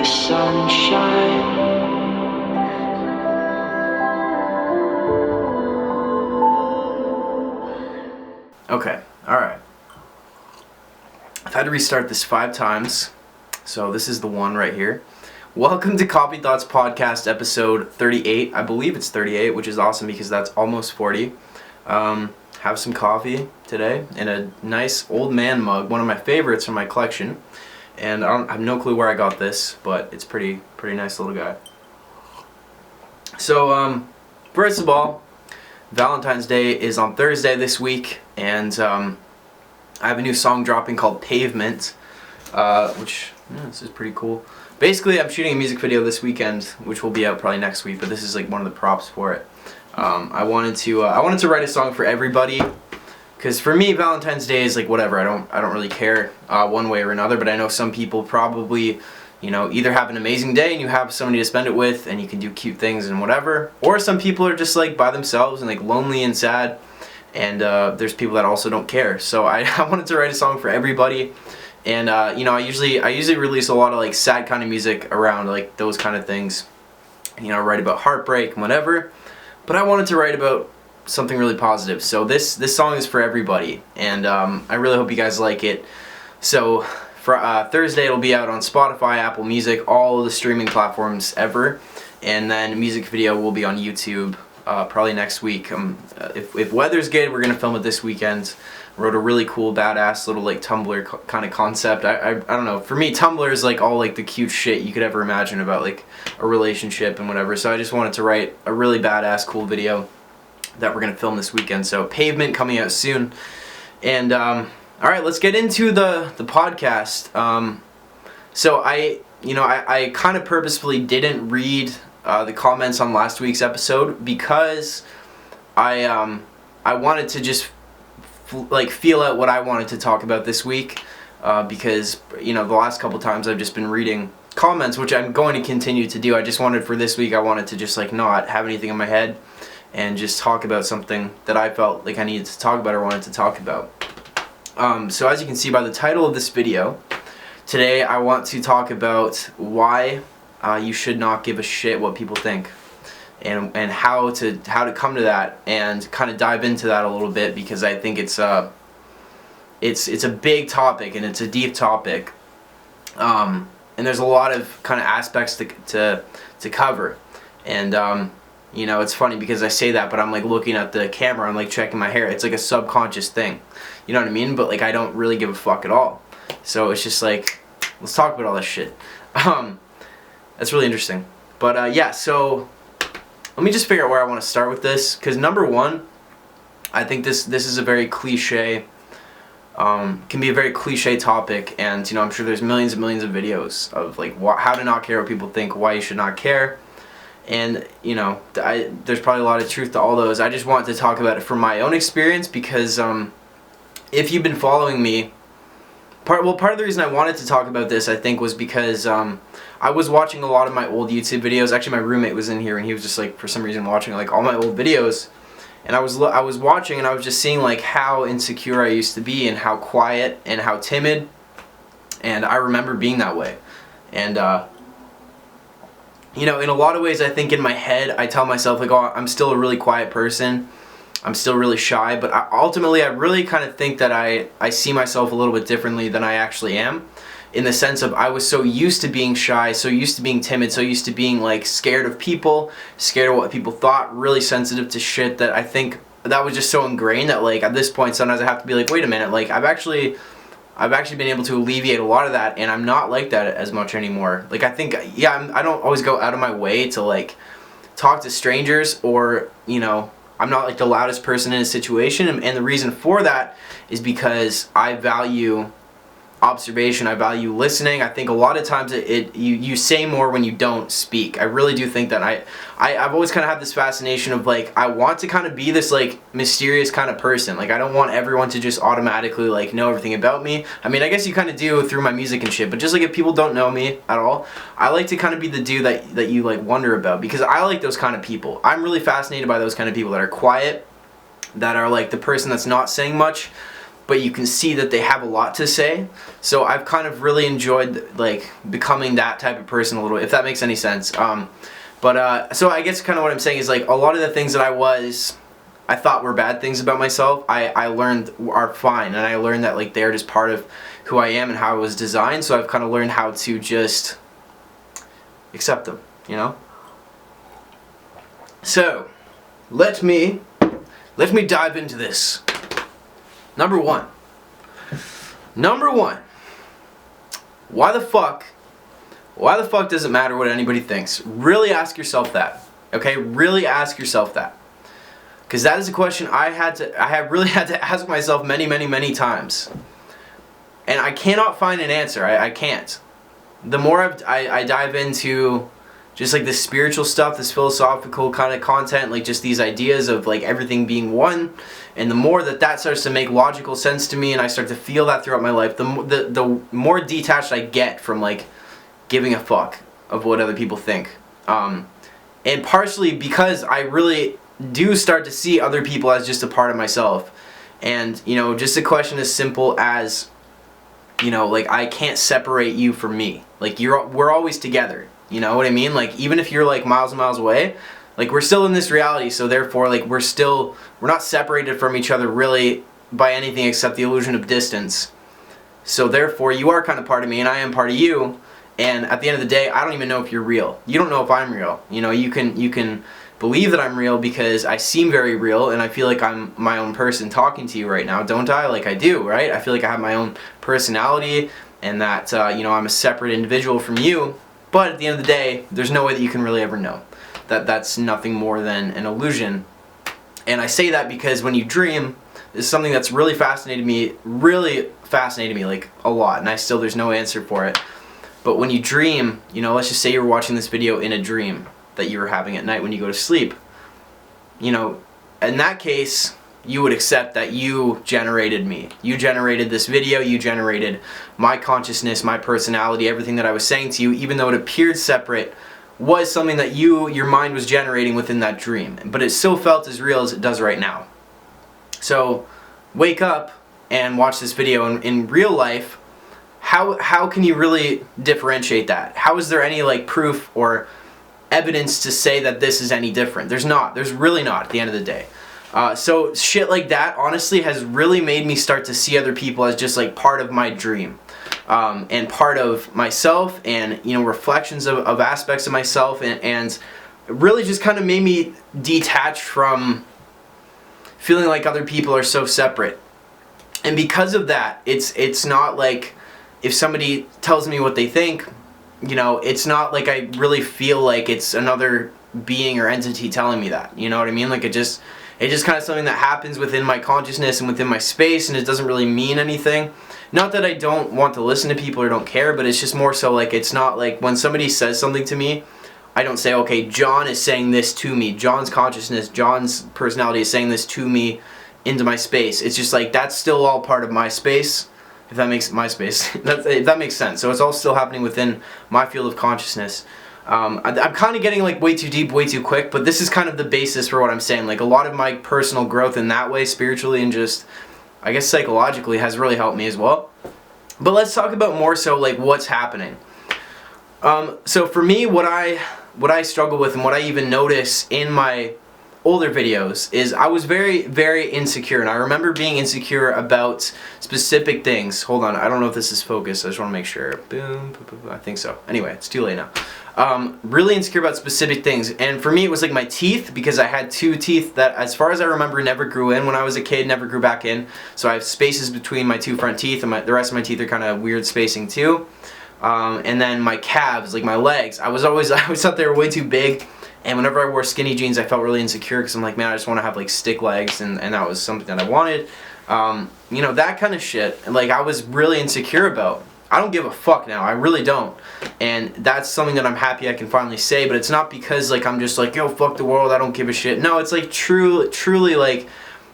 the sunshine. Okay, alright. I've had to restart this 5 times, so this is the one right here. Welcome to Copy Thoughts Podcast episode 38. I believe it's 38, which is awesome because that's almost 40. Have some coffee today in a nice old man mug, one of my favorites from my collection. And I have no clue where I got this, but it's pretty nice little guy. So, first of all, Valentine's Day is on Thursday this week, and I have a new song dropping called Pavement, which, this is pretty cool. Basically, I'm shooting a music video this weekend, which will be out probably next week, but this is like one of the props for it. I wanted to write a song for everybody, because for me, Valentine's Day is like whatever. I don't really care one way or another, but I know some people probably, either have an amazing day and you have somebody to spend it with and you can do cute things and whatever, or some people are just like by themselves and like lonely and sad, and there's people that also don't care. So I wanted to write a song for everybody, and I usually release a lot of like sad kind of music around like those kind of things, write about heartbreak and whatever, but I wanted to write about something really positive. So this song is for everybody, and I really hope you guys like it. So for Thursday, it'll be out on Spotify, Apple Music, all the streaming platforms ever, and then the music video will be on YouTube probably next week. If weather's good, we're gonna film it this weekend. Wrote a really cool, badass little like Tumblr kind of concept. I don't know. For me, Tumblr is like all like the cute shit you could ever imagine about like a relationship and whatever. So I just wanted to write a really badass, cool video that we're gonna film this weekend. So Pavement coming out soon, and all right, let's get into the podcast. So I kind of purposefully didn't read the comments on last week's episode because I wanted to just feel out what I wanted to talk about this week, because the last couple times I've just been reading comments, which I'm going to continue to do. I just wanted for this week, I wanted to just like not have anything in my head and just talk about something that I felt like I needed to talk about or wanted to talk about. So as you can see by the title of this video, today I want to talk about why you should not give a shit what people think, and how to come to that, and kind of dive into that a little bit, because I think it's a big topic and it's a deep topic, and there's a lot of kind of aspects to cover, and it's funny because I say that, but I'm like looking at the camera, I'm like checking my hair. It's like a subconscious thing, you know what I mean? But like I don't really give a fuck at all. So it's just like, let's talk about all this shit. That's really interesting. But yeah, so let me just figure out where I want to start with this, because number one, I think this is a very cliche, can be a very cliche topic, and I'm sure there's millions and millions of videos of like how to not care what people think, why you should not care. And there's probably a lot of truth to all those. I just want to talk about it from my own experience, because if you've been following me, part of the reason I wanted to talk about this, I think, was because I was watching a lot of my old YouTube videos. Actually, my roommate was in here and he was just like, for some reason, watching like all my old videos, and I was watching and I was just seeing like how insecure I used to be and how quiet and how timid, and I remember being that way. And in a lot of ways, I think in my head, I tell myself, like, oh, I'm still a really quiet person. I'm still really shy. But ultimately, I really kind of think that I see myself a little bit differently than I actually am. In the sense of, I was so used to being shy, so used to being timid, so used to being, like, scared of people, scared of what people thought, really sensitive to shit, that I think that was just so ingrained that, like, at this point, sometimes I have to be like, wait a minute, like, I've actually been able to alleviate a lot of that, and I'm not like that as much anymore. Like, I think, yeah, I don't always go out of my way to, like, talk to strangers, or, I'm not, like, the loudest person in a situation, and the reason for that is because I value observation, I value listening. I think a lot of times you say more when you don't speak. I really do think that I've always kind of had this fascination of like, I want to kind of be this like mysterious kind of person. Like, I don't want everyone to just automatically like know everything about me. I mean, I guess you kind of do through my music and shit, but just like if people don't know me at all, I like to kind of be the dude that you like wonder about, because I like those kind of people. I'm really fascinated by those kind of people that are quiet, that are like the person that's not saying much, but you can see that they have a lot to say. So I've kind of really enjoyed like becoming that type of person a little, if that makes any sense. So I guess kind of what I'm saying is like a lot of the things that I thought were bad things about myself, I learned are fine, and I learned that like they're just part of who I am and how I was designed. So I've kind of learned how to just accept them, you know? So let me dive into this. Number one, why the fuck does it matter what anybody thinks? Really ask yourself that. Okay, really ask yourself that, because that is a question I have really had to ask myself many times, and I cannot find an answer. I can't. The more I dive into just like this spiritual stuff, this philosophical kind of content, like just these ideas of like everything being one, and the more that starts to make logical sense to me, and I start to feel that throughout my life, the more detached I get from like giving a fuck of what other people think. And partially because I really do start to see other people as just a part of myself. And, you know, just a question as simple as, you know, like I can't separate you from me. Like we're always together. You know what I mean? Like even if you're like miles and miles away, like we're still in this reality, so therefore like we're not separated from each other really by anything except the illusion of distance. So therefore you are kind of part of me and I am part of you, and at the end of the day I don't even know if you're real. You don't know if I'm real. You know, you can believe that I'm real because I seem very real and I feel like I'm my own person talking to you right now, don't I? Like I do, right? I feel like I have my own personality and that you know, I'm a separate individual from you. But at the end of the day, there's no way that you can really ever know. That's nothing more than an illusion. And I say that because when you dream, it's something that's really fascinated me like a lot, and there's no answer for it. But when you dream, you know, let's just say you're watching this video in a dream that you were having at night when you go to sleep. You know, in that case, you would accept that you generated me. You generated this video, you generated my consciousness, my personality, everything that I was saying to you, even though it appeared separate, was something that your mind was generating within that dream. But it still felt as real as it does right now. So, wake up and watch this video in real life. How can you really differentiate that? How is there any like proof or evidence to say that this is any different? There's not. There's really not at the end of the day. So shit like that honestly has really made me start to see other people as just like part of my dream, and part of myself, and you know, reflections of aspects of myself, and really just kind of made me detach from feeling like other people are so separate. And because of that, it's not like if somebody tells me what they think, you know, it's not like I really feel like it's another being or entity telling me that. You know what I mean? Like it's just kind of something that happens within my consciousness and within my space, and it doesn't really mean anything. Not that I don't want to listen to people or don't care, but it's just more so like it's not like when somebody says something to me, I don't say, okay, John is saying this to me. John's consciousness, John's personality is saying this to me into my space. It's just like that's still all part of my space, if that makes if that makes sense. So it's all still happening within my field of consciousness. I'm kind of getting like way too deep, way too quick, but this is kind of the basis for what I'm saying. Like a lot of my personal growth in that way, spiritually and just, I guess psychologically, has really helped me as well. But let's talk about more so like what's happening. So for me, what I struggle with and what I even notice in my older videos is I was very, very insecure, and I remember being insecure about specific things. Hold on, I don't know if this is focused, I just want to make sure. Boom, boom, boom, I think so. Anyway, it's too late now. Really insecure about specific things, and for me it was like my teeth, because I had two teeth that, as far as I remember, never grew in when I was a kid, never grew back in. So I have spaces between my two front teeth, and the rest of my teeth are kind of weird spacing too. And then my calves, like my legs, I always thought they were way too big. And whenever I wore skinny jeans, I felt really insecure because I'm like, man, I just want to have like stick legs, and that was something that I wanted. You know, that kind of shit. Like I was really insecure about. I don't give a fuck now. I really don't. And that's something that I'm happy I can finally say. But it's not because like I'm just like, yo, fuck the world, I don't give a shit. No, it's like truly like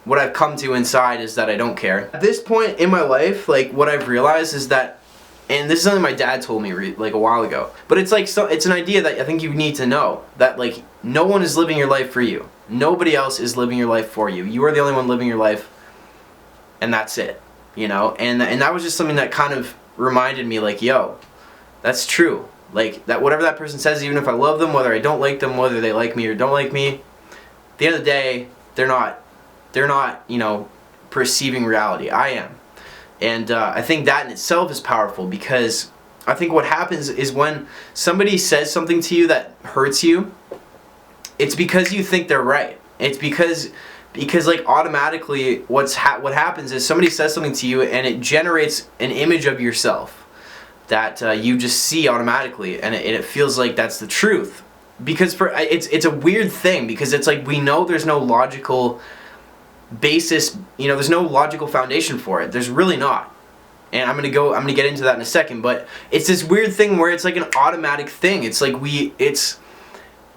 what I've come to inside is that I don't care. At this point in my life, like what I've realized is that, and this is something my dad told me like a while ago, but it's like, it's an idea that I think you need to know, that like no one is living your life for you. Nobody else is living your life for you. You are the only one living your life, and that's it. you know, and that was just something that kind of reminded me, like, yo, that's true. Like, that whatever that person says, even if I love them, whether I don't like them, whether they like me or don't like me, at the end of the day, they're not, you know, perceiving reality. I am. And I think that in itself is powerful, because I think what happens is when somebody says something to you that hurts you, it's because you think they're right. It's because like automatically what happens is somebody says something to you and it generates an image of yourself that you just see automatically, and it feels like that's the truth. Because it's a weird thing, because it's like we know there's no logical basis, you know, there's no logical foundation for it. There's really not. And I'm gonna get into that in a second, but it's this weird thing where it's like an automatic thing. It's like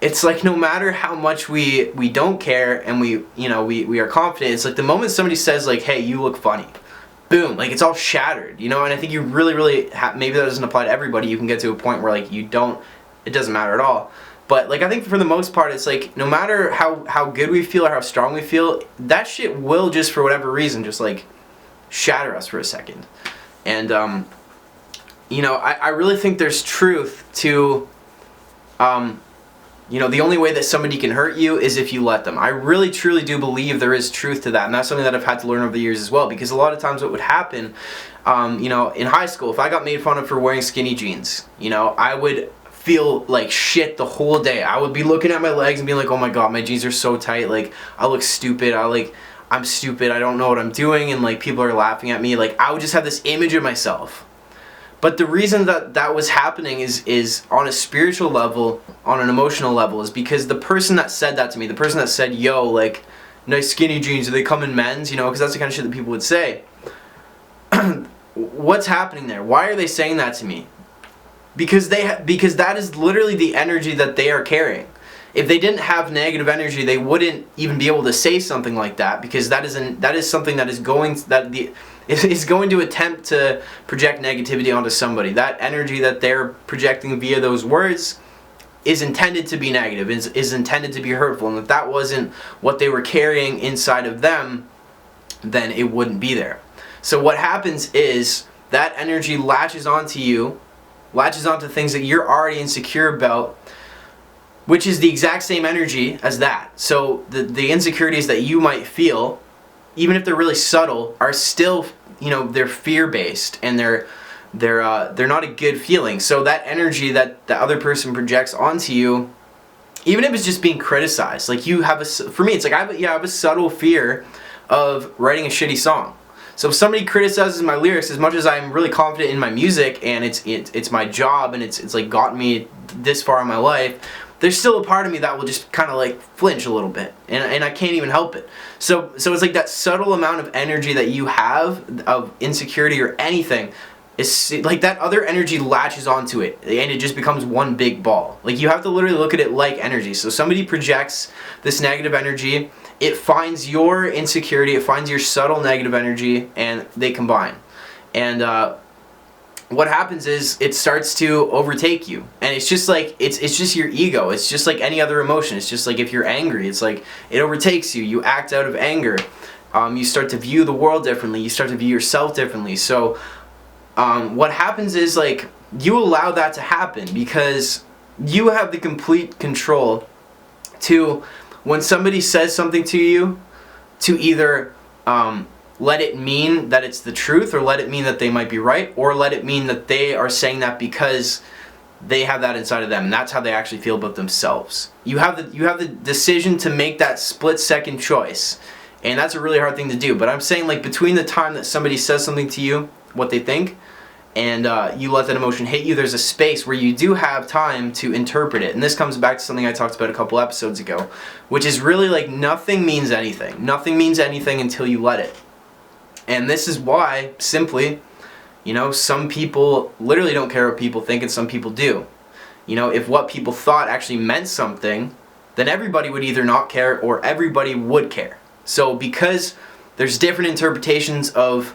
it's like no matter how much we don't care and we are confident, it's like the moment somebody says like, hey, you look funny, boom, like it's all shattered, you know. And I think you really maybe that doesn't apply to everybody. You can get to a point where like it doesn't matter at all. But like I think for the most part, it's like no matter how good we feel or how strong we feel, that shit will just for whatever reason just like shatter us for a second. And you know, I really think there's truth to you know, the only way that somebody can hurt you is if you let them. I really truly do believe there is truth to that, and that's something that I've had to learn over the years as well, because a lot of times what would happen, you know, in high school, if I got made fun of for wearing skinny jeans, you know, I would feel like shit the whole day. I would be looking at my legs and being like, oh my god, my jeans are so tight, like I look stupid, I'm stupid, I don't know what I'm doing, and like people are laughing at me. Like I would just have this image of myself. But the reason that was happening is on a spiritual level, on an emotional level, is because the person that said that to me, the person that said, yo, like, nice skinny jeans, do they come in men's? You know, because that's the kind of shit that people would say. What's happening there? Why are they saying that to me? Because that is literally the energy that they are carrying. If they didn't have negative energy, they wouldn't even be able to say something like that, because that is something that is going to attempt to project negativity onto somebody. That energy that they're projecting via those words is intended to be negative, is intended to be hurtful, and if that wasn't what they were carrying inside of them, then it wouldn't be there. So what happens is that energy latches onto you, latches onto things that you're already insecure about, which is the exact same energy as that. So the insecurities that you might feel, even if they're really subtle, are still, you know, they're fear-based, and they're not a good feeling. So that energy that the other person projects onto you, even if it's just being criticized, like you have for me, it's like I have a subtle fear of writing a shitty song. So if somebody criticizes my lyrics, as much as I'm really confident in my music and it's my job and it's like gotten me this far in my life, there's still a part of me that will just kind of like flinch a little bit, and I can't even help it. So it's like that subtle amount of energy that you have of insecurity or anything, is like that other energy latches onto it, and it just becomes one big ball. Like you have to literally look at it like energy. So somebody projects this negative energy, it finds your insecurity, it finds your subtle negative energy, and they combine. And what happens is it starts to overtake you, and it's just like it's just your ego. It's just like any other emotion. It's just like if you're angry, it's like it overtakes you. You act out of anger. You start to view the world differently. You start to view yourself differently. So what happens is like you allow that to happen because you have the complete control to, when somebody says something to you, to either let it mean that it's the truth, or let it mean that they might be right, or let it mean that they are saying that because they have that inside of them, and that's how they actually feel about themselves. You have the decision to make that split-second choice, and that's a really hard thing to do. But I'm saying, like, between the time that somebody says something to you, what they think, and you let that emotion hit you, there's a space where you do have time to interpret it. And this comes back to something I talked about a couple episodes ago, which is really like nothing means anything. Nothing means anything until you let it. And this is why, simply, you know, some people literally don't care what people think, and some people do. You know, if what people thought actually meant something, then everybody would either not care or everybody would care. So because there's different interpretations of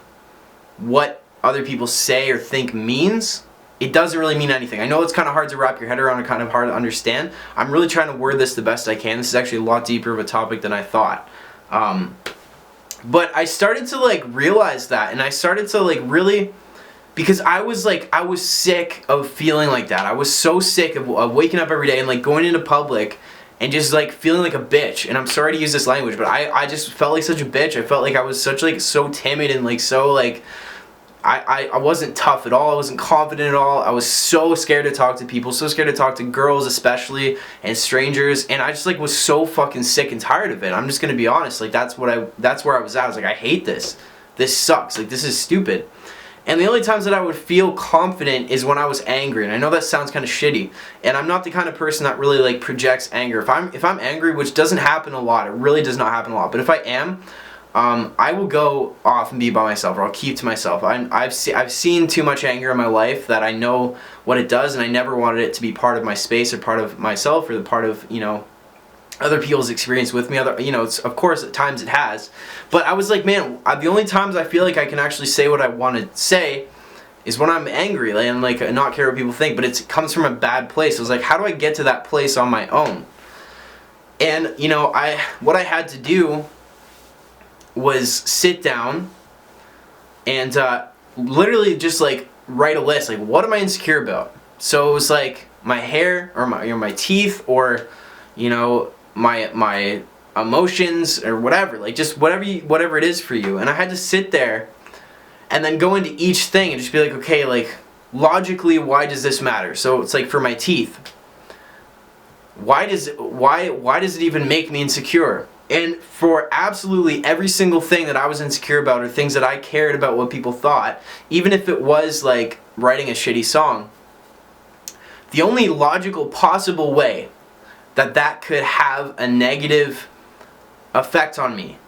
what other people say or think means, it doesn't really mean anything. I know it's kind of hard to wrap your head around and kind of hard to understand. I'm really trying to word this the best I can. This is actually a lot deeper of a topic than I thought. But I started to like realize that, and I started to like really, because I was sick of feeling like that. I was so sick of waking up every day and like going into public and just like feeling like a bitch. And I'm sorry to use this language, but I just felt like such a bitch. I felt like I was such like so timid and like so like I wasn't tough at all. I wasn't confident at all. I was so scared to talk to people, so scared to talk to girls especially, and strangers, and I just like was so fucking sick and tired of it. I'm just gonna be honest, like that's where I was at. I was like, I hate this. This sucks. Like, this is stupid. And the only times that I would feel confident is when I was angry. And I know that sounds kind of shitty. And I'm not the kind of person that really like projects anger. If I'm angry, which doesn't happen a lot, it really does not happen a lot. But if I am, I will go off and be by myself, or I'll keep to myself. I've seen too much anger in my life that I know what it does, and I never wanted it to be part of my space or part of myself or the part of, you know, other people's experience with me. Of course at times it has, but I was like, man, the only times I feel like I can actually say what I want to say is when I'm angry, and like not care what people think, but it comes from a bad place. I was like, how do I get to that place on my own? And you know, what I had to do was sit down and literally just like write a list, like what am I insecure about? So it was like my hair, or my teeth, or you know, my emotions, or whatever, like just whatever it is for you. And I had to sit there and then go into each thing and just be like, okay, like logically, why does this matter? So it's like for my teeth, why does it even make me insecure? And for absolutely every single thing that I was insecure about, or things that I cared about what people thought, even if it was like writing a shitty song, the only logical possible way that could have a negative effect on me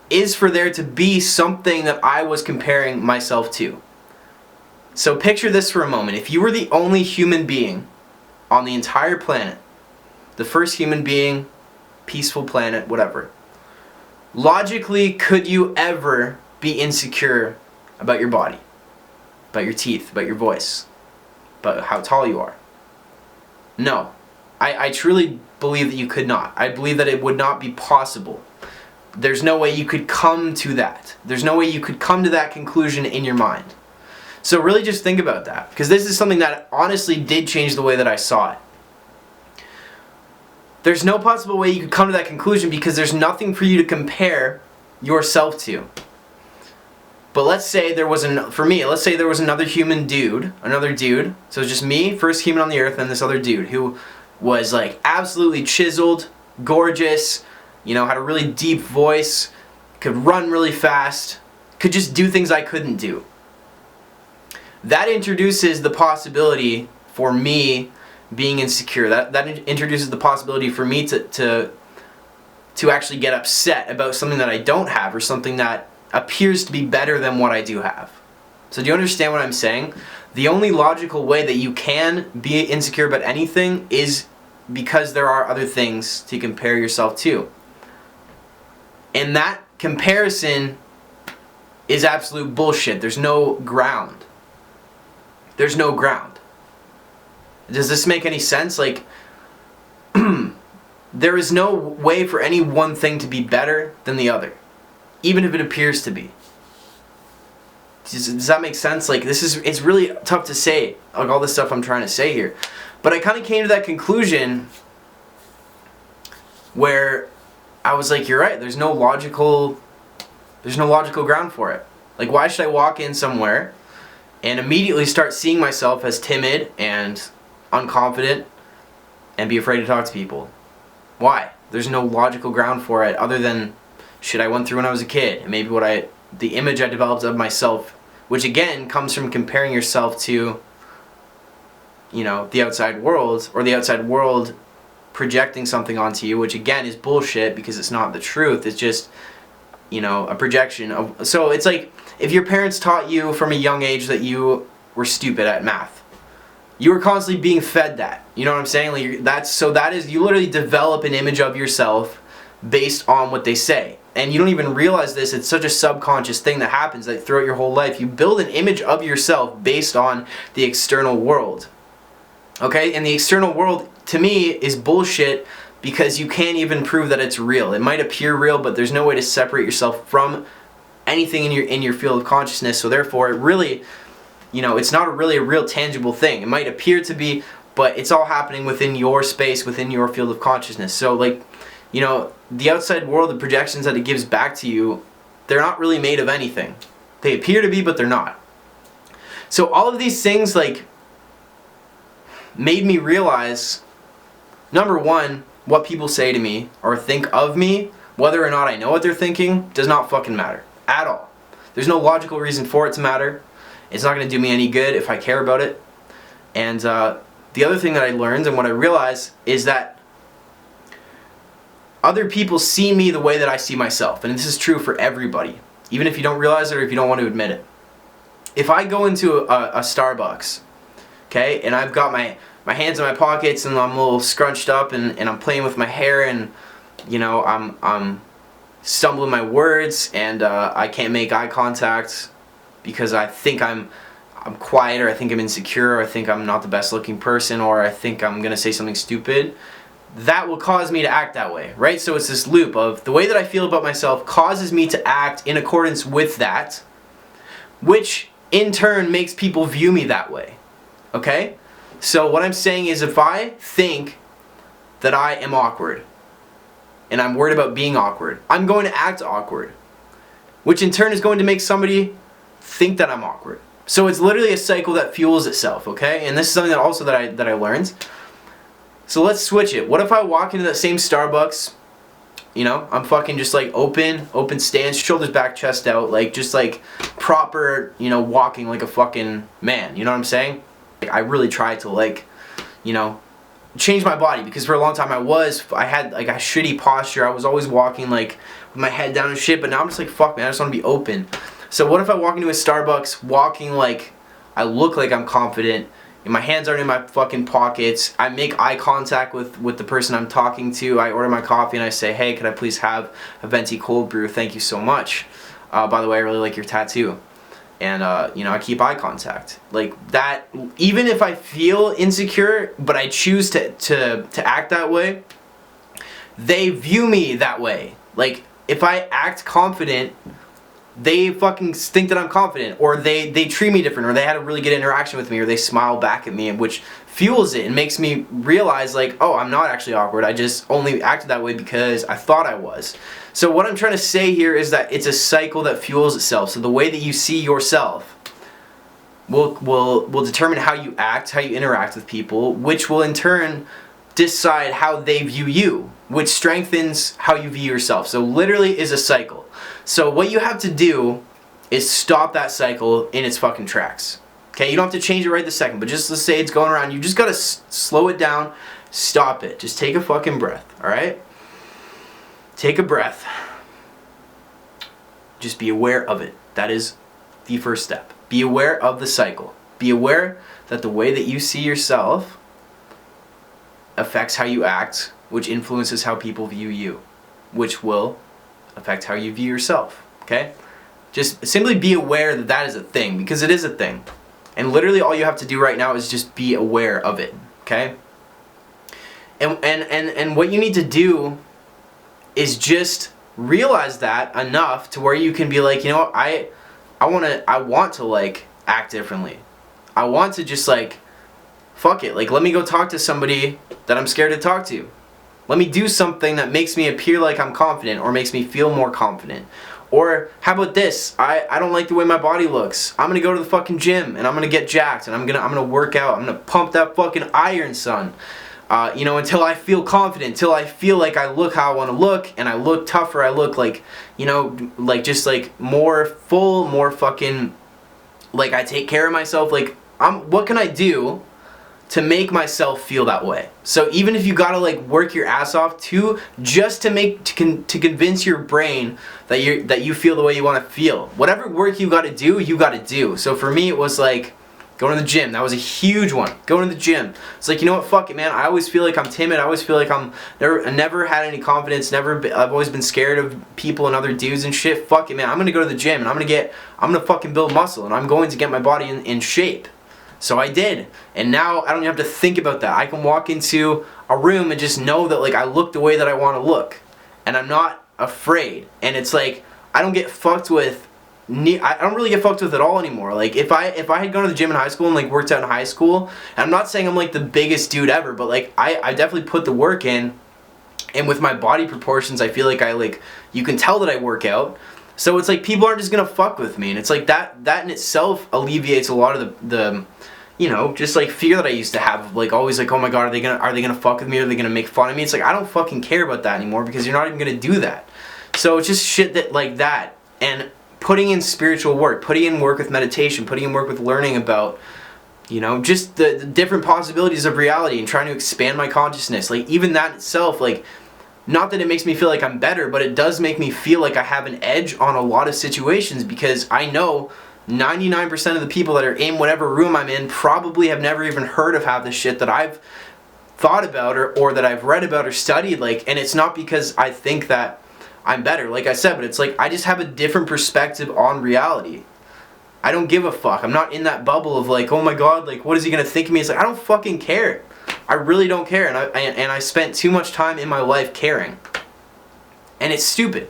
is for there to be something that I was comparing myself to. So picture this for a moment. If you were the only human being on the entire planet, the first human being, peaceful planet, whatever, logically, could you ever be insecure about your body, about your teeth, about your voice, about how tall you are? No. I truly believe that you could not. I believe that it would not be possible. There's no way you could come to that. There's no way you could come to that conclusion in your mind. So really just think about that, because this is something that honestly did change the way that I saw it. There's no possible way you could come to that conclusion because there's nothing for you to compare yourself to. But let's say there was let's say there was another dude, so it's just me, first human on the earth, and this other dude who was like absolutely chiseled, gorgeous, you know, had a really deep voice, could run really fast, could just do things I couldn't do. That introduces the possibility for me being insecure. That introduces the possibility for me to actually get upset about something that I don't have, or something that appears to be better than what I do have. So do you understand what I'm saying? The only logical way that you can be insecure about anything is because there are other things to compare yourself to. And that comparison is absolute bullshit. There's no ground. There's no ground. Does this make any sense? Like, there is no way for any one thing to be better than the other, even if it appears to be. Does that make sense? Like, it's really tough to say, like all this stuff I'm trying to say here. But I kind of came to that conclusion where I was like, you're right, there's no logical ground for it. Like, why should I walk in somewhere and immediately start seeing myself as timid and unconfident and be afraid to talk to people? Why? There's no logical ground for it other than shit I went through when I was a kid, and maybe the image I developed of myself, which again comes from comparing yourself to, you know, the outside world, or the outside world projecting something onto you, which again is bullshit because it's not the truth. It's just, you know, a projection of. So it's like if your parents taught you from a young age that you were stupid at math, you were constantly being fed that. You know what I'm saying? Like you literally develop an image of yourself based on what they say. And you don't even realize this. It's such a subconscious thing that happens, like throughout your whole life. You build an image of yourself based on the external world. Okay? And the external world, to me, is bullshit because you can't even prove that it's real. It might appear real, but there's no way to separate yourself from anything in your field of consciousness. So therefore, it really, it's not really a real tangible thing. It might appear to be, but it's all happening within your space, within your field of consciousness. So like, the outside world, the projections that it gives back to you, they're not really made of anything. They appear to be, but they're not. So all of these things like made me realize, number one, what people say to me or think of me, whether or not I know what they're thinking, does not fucking matter at all. There's no logical reason for it to matter. It's not going to do me any good if I care about it. And the other thing that I learned and what I realized is that other people see me the way that I see myself. And this is true for everybody, even if you don't realize it or if you don't want to admit it. If I go into a Starbucks, okay, and I've got my hands in my pockets and I'm a little scrunched up and I'm playing with my hair and I'm stumbling my words and I can't make eye contact because I think I'm quiet, or I think I'm insecure, or I think I'm not the best looking person, or I think I'm gonna say something stupid, that will cause me to act that way, right? So it's this loop of the way that I feel about myself causes me to act in accordance with that, which in turn makes people view me that way. Okay? So what I'm saying is, if I think that I am awkward and I'm worried about being awkward, I'm going to act awkward, which in turn is going to make somebody think that I'm awkward. So it's literally a cycle that fuels itself, okay? And this is something that I learned. So let's switch it. What if I walk into that same Starbucks, I'm fucking just like open stance, shoulders back, chest out, like just like proper, walking like a fucking man, you know what I'm saying? Like, I really tried to like, change my body, because for a long time I had like a shitty posture. I was always walking like with my head down and shit, but now I'm just like, fuck man, I just want to be open. So what if I walk into a Starbucks walking like I look like I'm confident, and my hands aren't in my fucking pockets, I make eye contact with the person I'm talking to, I order my coffee and I say, hey, could I please have a venti cold brew, thank you so much. By the way, I really like your tattoo. And I keep eye contact. Like that, even if I feel insecure, but I choose to act that way, they view me that way. Like if I act confident, they fucking think that I'm confident, or they treat me different, or they had a really good interaction with me, or they smile back at me, which fuels it and makes me realize like, oh, I'm not actually awkward, I just only acted that way because I thought I was. So what I'm trying to say here is that it's a cycle that fuels itself. So the way that you see yourself will determine how you act, how you interact with people, which will in turn decide how they view you, which strengthens how you view yourself. So literally is a cycle. So what you have to do is stop that cycle in its fucking tracks. Okay, you don't have to change it right this second, but just let's say it's going around, you just gotta slow it down, stop it. Just take a fucking breath, alright? Take a breath. Just be aware of it. That is the first step. Be aware of the cycle. Be aware that the way that you see yourself affects how you act, which influences how people view you, which will affect how you view yourself, okay? Just simply be aware that that is a thing, because it is a thing. And literally all you have to do right now is just be aware of it, okay? And what you need to do is just realize that enough to where you can be like, you know what, I want to like act differently. I want to just like, fuck it, like let me go talk to somebody that I'm scared to talk to. Let me do something that makes me appear like I'm confident, or makes me feel more confident. Or how about this? I don't like the way my body looks. I'm gonna go to the fucking gym and I'm gonna get jacked and I'm gonna work out. I'm gonna pump that fucking iron, son. Until I feel confident, until I feel like I look how I want to look, and I look tougher, I look like, like just like more full, more fucking, like I take care of myself. Like what can I do to make myself feel that way? So even if you gotta like work your ass off to convince your brain that you feel the way you want to feel, whatever work you gotta do, you gotta do. So for me, it was like going to the gym. That was a huge one. Going to the gym. It's like, you know what, fuck it, man. I always feel like I'm timid. I always feel like I never had any confidence. I've always been scared of people and other dudes and shit. Fuck it, man. I'm gonna go to the gym and I'm gonna fucking build muscle, and I'm going to get my body in shape. So I did. And now I don't even have to think about that. I can walk into a room and just know that like I look the way that I want to look. And I'm not afraid. And it's like I don't get fucked with. I don't really get fucked with at all anymore. Like if I had gone to the gym in high school and like worked out in high school, and I'm not saying I'm like the biggest dude ever, but like I definitely put the work in, and with my body proportions I feel like you can tell that I work out. So it's like people aren't just gonna fuck with me, and it's like that in itself alleviates a lot of the just like fear that I used to have, like always like, oh my god, are they gonna fuck with me, are they gonna make fun of me? It's like I don't fucking care about that anymore, because you're not even gonna do that. So it's just shit that like that, and putting in spiritual work, putting in work with meditation, putting in work with learning about, just the different possibilities of reality and trying to expand my consciousness. Like even that itself, like, not that it makes me feel like I'm better, but it does make me feel like I have an edge on a lot of situations, because I know 99% of the people that are in whatever room I'm in probably have never even heard of half the shit that I've thought about or that I've read about or studied. Like, and it's not because I think that I'm better, like I said, but it's like I just have a different perspective on reality. I don't give a fuck. I'm not in that bubble of like, oh my god, like what is he gonna think of me? It's like I don't fucking care. I really don't care, and I spent too much time in my life caring, and it's stupid.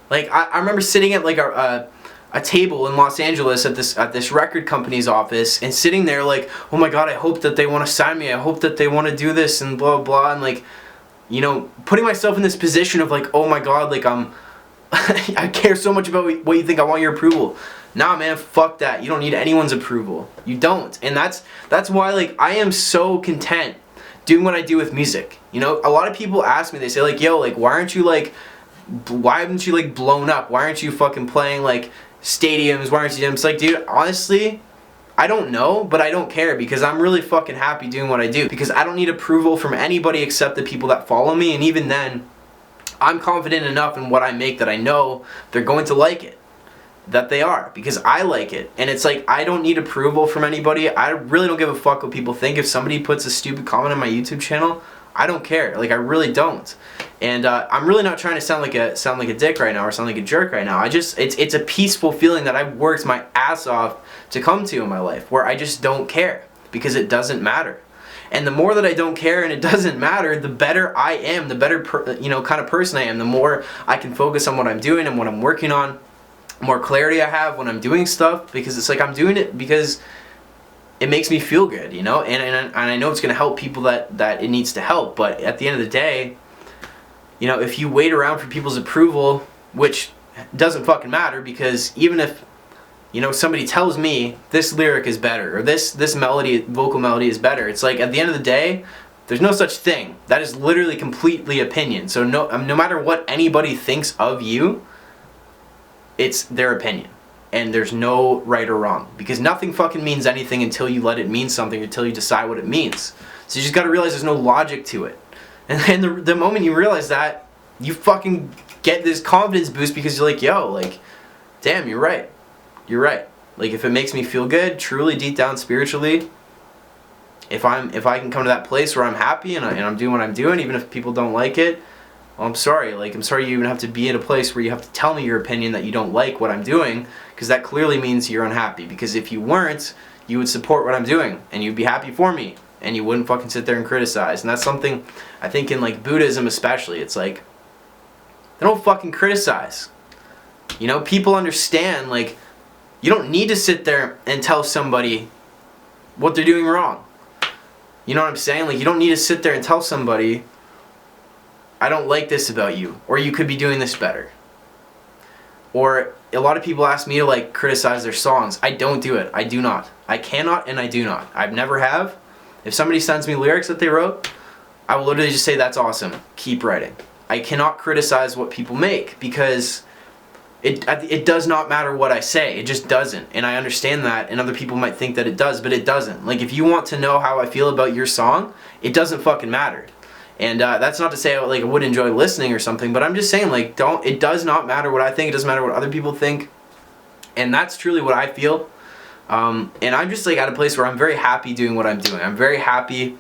Like I remember sitting at like a table in Los Angeles at this record company's office, and sitting there like, oh my god, I hope that they want to sign me. I hope that they want to do this and blah blah, and like, putting myself in this position of like, oh my god, like I care so much about what you think. I want your approval. Nah, man, fuck that. You don't need anyone's approval. You don't. And that's why like I am so content doing what I do with music. A lot of people ask me, they say like, yo, like why haven't you like blown up? Why aren't you fucking playing like stadiums? Why aren't you? It's like, dude, honestly, I don't know, but I don't care, because I'm really fucking happy doing what I do, because I don't need approval from anybody except the people that follow me, and even then, I'm confident enough in what I make that I know they're going to like it. That they are, because I like it. And it's like, I don't need approval from anybody. I really don't give a fuck what people think. If somebody puts a stupid comment on my YouTube channel, I don't care. Like, I really don't. And I'm really not trying to sound like a dick right now or sound like a jerk right now. It's a peaceful feeling that I've worked my ass off to come to in my life, where I just don't care, because it doesn't matter. And the more that I don't care and it doesn't matter, the better I am, the better kind of person I am, the more I can focus on what I'm doing and what I'm working on, more clarity I have when I'm doing stuff, because it's like I'm doing it because it makes me feel good, and I know it's going to help people that it needs to help. But at the end of the day, if you wait around for people's approval, which doesn't fucking matter, because even if somebody tells me this lyric is better, or this vocal melody is better, it's like at the end of the day, there's no such thing. That is literally completely opinion. So no matter what anybody thinks of you, it's their opinion, and there's no right or wrong, because nothing fucking means anything until you let it mean something, until you decide what it means. So you just got to realize there's no logic to it, and then the moment you realize that, you fucking get this confidence boost, because you're like, yo, like, damn, you're right. Like, if it makes me feel good, truly deep down spiritually, if I can come to that place where I'm happy and I'm doing what I'm doing, even if people don't like it, well, I'm sorry. Like, I'm sorry you even have to be in a place where you have to tell me your opinion that you don't like what I'm doing, because that clearly means you're unhappy. Because if you weren't, you would support what I'm doing, and you'd be happy for me, and you wouldn't fucking sit there and criticize. And that's something I think in like Buddhism especially, it's like, they don't fucking criticize. People understand, like, you don't need to sit there and tell somebody what they're doing wrong. You know what I'm saying? Like, you don't need to sit there and tell somebody, I don't like this about you, or you could be doing this better. Or a lot of people ask me to like criticize their songs. I don't do it. I do not. I cannot, and I do not. I've never have. If somebody sends me lyrics that they wrote, I will literally just say, that's awesome. Keep writing. I cannot criticize what people make, because it does not matter what I say. It just doesn't. And I understand that, and other people might think that it does, but it doesn't. Like, if you want to know how I feel about your song, it doesn't fucking matter. And that's not to say I would enjoy listening or something, but I'm just saying, like, it does not matter what I think. It doesn't matter what other people think. And that's truly what I feel. And I'm just like at a place where I'm very happy doing what I'm doing. I'm very happy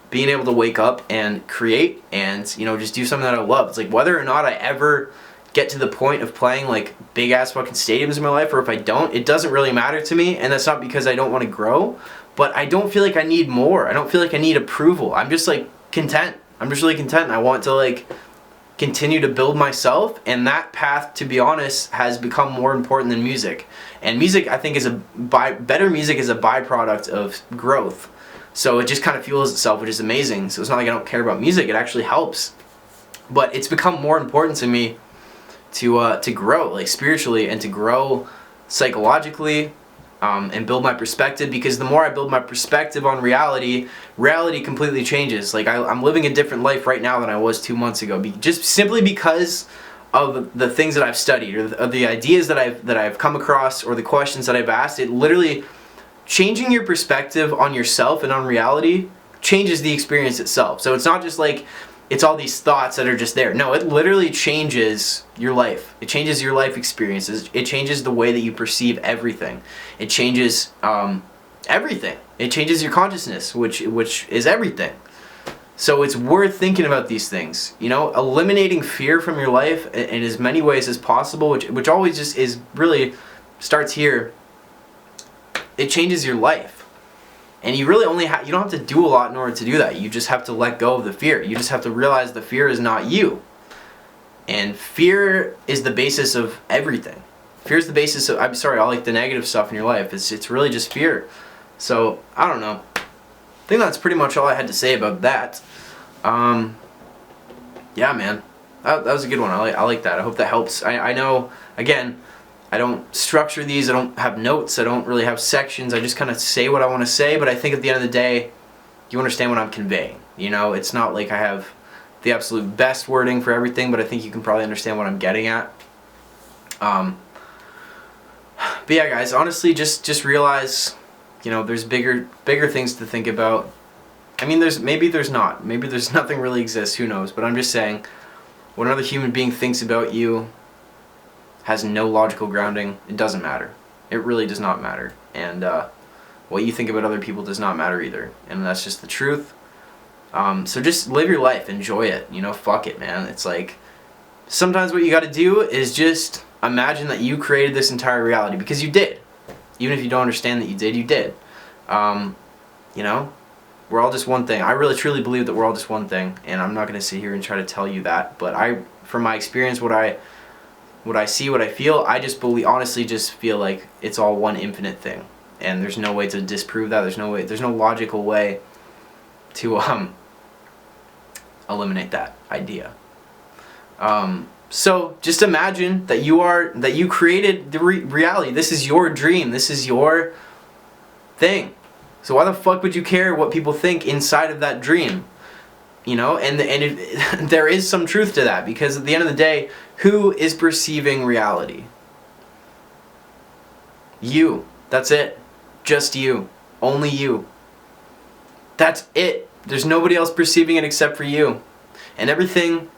being able to wake up and create and, just do something that I love. It's like, whether or not I ever get to the point of playing like big ass fucking stadiums in my life, or if I don't, it doesn't really matter to me. And that's not because I don't want to grow, but I don't feel like I need more. I don't feel like I need approval. I'm just like content. I'm just really content. I want to like continue to build myself, and that path, to be honest, has become more important than music. And music, I think, better music is a byproduct of growth. So it just kind of fuels itself, which is amazing. So it's not like I don't care about music. It actually helps. But it's become more important to me to grow, like spiritually, and to grow psychologically, and build my perspective, because the more I build my perspective on reality completely changes. Like I'm living a different life right now than I was 2 months ago, just simply because of the things that I've studied, or the ideas that I've come across, or the questions that I've asked. It literally, changing your perspective on yourself and on reality changes the experience itself. So it's not just like it's all these thoughts that are just there. No, it literally changes your life. It changes your life experiences. It changes the way that you perceive everything. It changes everything. It changes your consciousness, which is everything. So it's worth thinking about these things. You know, eliminating fear from your life in as many ways as possible, which always just is really starts here. It changes your life. And you really only you don't have to do a lot in order to do that. You just have to let go of the fear. You just have to realize the fear is not you. And fear is the basis of everything. Fear is the basis of, I'm sorry, all like the negative stuff in your life. It's really just fear. So, I don't know. I think that's pretty much all I had to say about that. Yeah, man. That was a good one. I like that. I hope that helps. I know, again, I don't structure these. I don't have notes. I don't really have sections. I just kind of say what I want to say. But I think at the end of the day, you understand what I'm conveying. You know, it's not like I have the absolute best wording for everything, but I think you can probably understand what I'm getting at. But yeah, guys, honestly, just realize, you know, there's bigger things to think about. I mean, maybe there's not. Maybe there's nothing really exists. Who knows? But I'm just saying, what another human being thinks about you has no logical grounding. It doesn't matter. It really does not matter. And what you think about other people does not matter either. And that's just the truth. So just live your life. Enjoy it. You know, fuck it, man. It's like, sometimes what you got to do is just imagine that you created this entire reality, because you did. Even if you don't understand that you did, you did. You know, we're all just one thing. I really truly believe that we're all just one thing, and I'm not going to sit here and try to tell you that, but from my experience, what I see, what I feel, I just honestly just feel like it's all one infinite thing, and there's no way to disprove that. There's no logical way to eliminate that idea. So just imagine that you created the reality. This is your dream. This is your thing. So why the fuck would you care what people think inside of that dream? You know, and there is some truth to that, because at the end of the day, who is perceiving reality? You. That's it. Just you. Only you. That's it. There's nobody else perceiving it except for you. And everything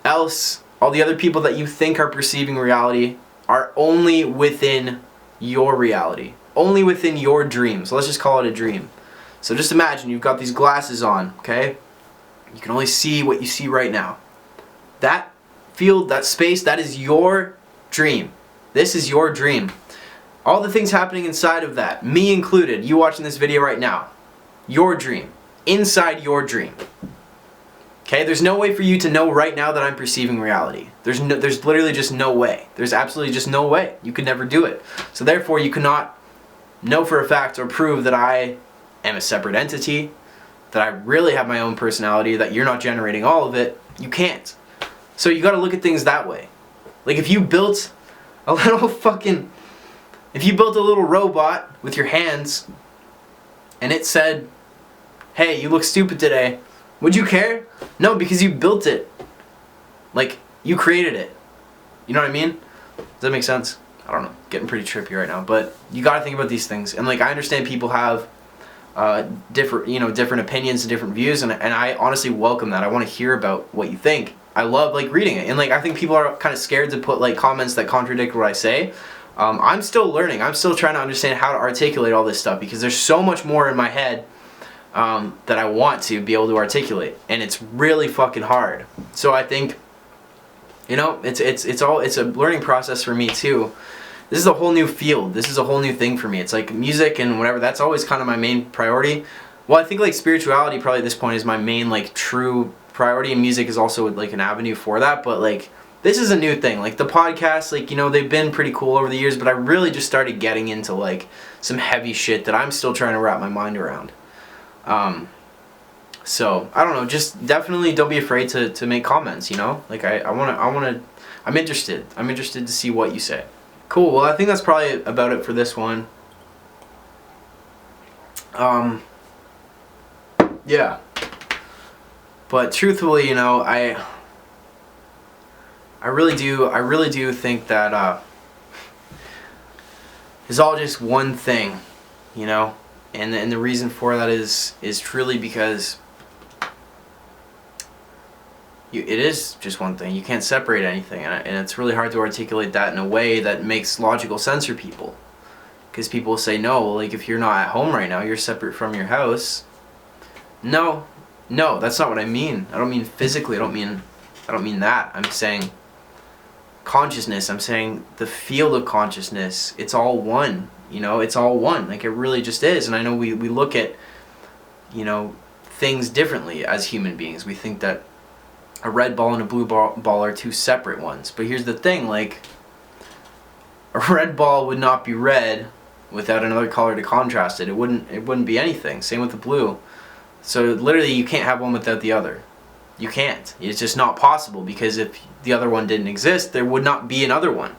else, all the other people that you think are perceiving reality, are only within your reality. Only within your dream. So let's just call it a dream. So just imagine you've got these glasses on, okay? You can only see what you see right now. That field, that space, that is your dream. This is your dream. All the things happening inside of that, me included, you watching this video right now, your dream. Inside your dream. Okay, there's no way for you to know right now that I'm perceiving reality. There's literally just no way. There's absolutely just no way. You could never do it. So therefore, you cannot know for a fact or prove that I am a separate entity, that I really have my own personality, that you're not generating all of it. You can't. So you got to look at things that way. Like if you built a little robot with your hands, and it said, "Hey, you look stupid today," would you care? No, because you built it. Like, you created it. You know what I mean? Does that make sense? I don't know. Getting pretty trippy right now. But you gotta think about these things. And like, I understand people have different opinions and different views, and I honestly welcome that. I want to hear about what you think. I love like reading it. And like, I think people are kind of scared to put like comments that contradict what I say. I'm still learning. I'm still trying to understand how to articulate all this stuff, because there's so much more in my head that I want to be able to articulate, and it's really fucking hard. So I think, you know, it's a learning process for me too, this is a whole new field. This is a whole new thing for me. It's like music and whatever, that's always kind of my main priority. Well, I think like spirituality probably at this point is my main like true priority, and music is also like an avenue for that. But like this is a new thing. Like the podcasts, like, you know, they've been pretty cool over the years, but I really just started getting into like some heavy shit that I'm still trying to wrap my mind around. So I don't know, just definitely don't be afraid to make comments, you know? Like I'm interested to see what you say. Cool, well I think that's probably about it for this one. Yeah. But truthfully, you know, I really do think that it's all just one thing, you know? And the reason for that is truly because it is just one thing. You can't separate anything, and it's really hard to articulate that in a way that makes logical sense for people. Because people say, no, like if you're not at home right now, you're separate from your house. No, that's not what I mean. I don't mean physically. I don't mean that. I'm saying consciousness. I'm saying the field of consciousness. It's all one. You know, it's all one. Like it really just is. And I know we look at, you know, things differently as human beings. We think that a red ball and a blue ball are two separate ones. But here's the thing, like a red ball would not be red without another color to contrast it. It wouldn't be anything. Same with the blue. So literally you can't have one without the other. You can't. It's just not possible, because if the other one didn't exist, there would not be another one.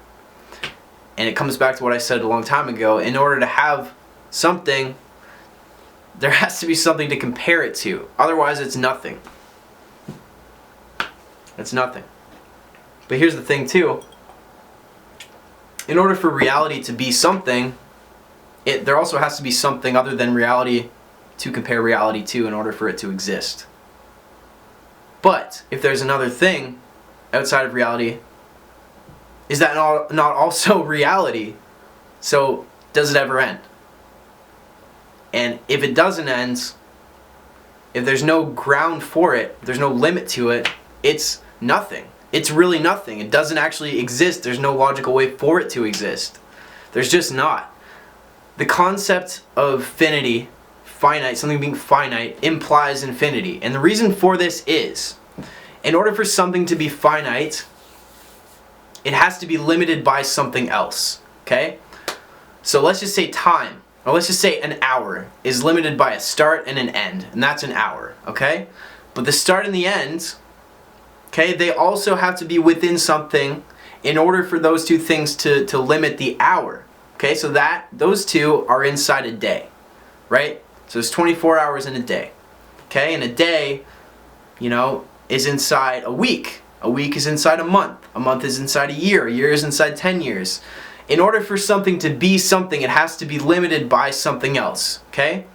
And it comes back to what I said a long time ago. In order to have something, there has to be something to compare it to. Otherwise it's nothing. It's nothing. But here's the thing too. In order for reality to be something, there also has to be something other than reality to compare reality to in order for it to exist. But if there's another thing outside of reality, is that not also reality? So does it ever end? And if it doesn't end, if there's no ground for it, there's no limit to it, it's nothing. It's really nothing. It doesn't actually exist. There's no logical way for it to exist. There's just not. The concept of finity, finite, something being finite, implies infinity. And the reason for this is, in order for something to be finite, it has to be limited by something else. Okay? So let's just say time, or let's just say an hour, is limited by a start and an end. And that's an hour. Okay? But the start and the end, okay, they also have to be within something in order for those two things to limit the hour. Okay, so those two are inside a day, right? So there's 24 hours in a day. Okay, and a day, you know, is inside a week. A week is inside a month. A month is inside a year is inside 10 years. In order for something to be something, it has to be limited by something else, okay?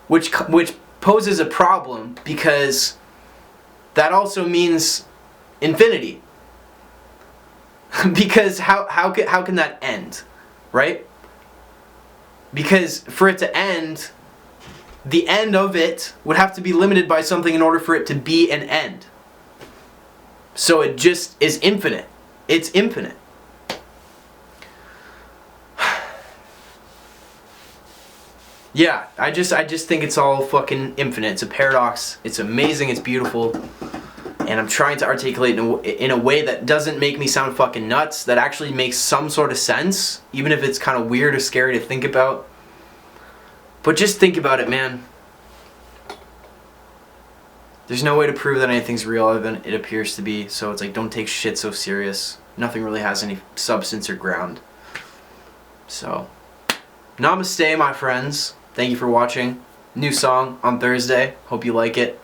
Which poses a problem, because that also means infinity. Because how can that end, right? Because for it to end, the end of it would have to be limited by something in order for it to be an end. So it just is infinite. It's infinite. Yeah, I just think it's all fucking infinite. It's a paradox. It's amazing. It's beautiful. And I'm trying to articulate in a way that doesn't make me sound fucking nuts, that actually makes some sort of sense, even if it's kind of weird or scary to think about. But just think about it, man. There's no way to prove that anything's real other than it appears to be, so it's like, don't take shit so serious. Nothing really has any substance or ground. So, namaste, my friends. Thank you for watching. New song on Thursday. Hope you like it.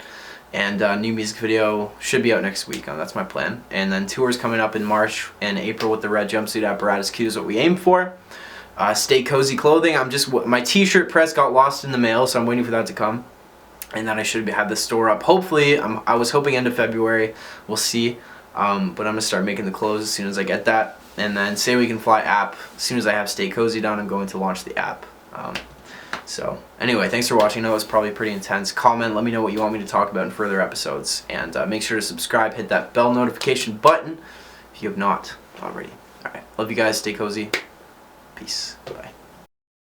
And new music video should be out next week. That's my plan. And then tours coming up in March and April with the red jumpsuit apparatus. Cute is what we aim for. Stay cozy clothing. My t-shirt press got lost in the mail, so I'm waiting for that to come. And then I should have the store up. Hopefully, I was hoping end of February. We'll see. But I'm gonna start making the clothes as soon as I get that. And then SayWeCanFly app. As soon as I have Stay Cozy done, I'm going to launch the app. So anyway, thanks for watching. I know it was probably pretty intense. Comment, let me know what you want me to talk about in further episodes. And make sure to subscribe, hit that bell notification button if you have not already. Alright, love you guys, stay cozy. Peace. Bye.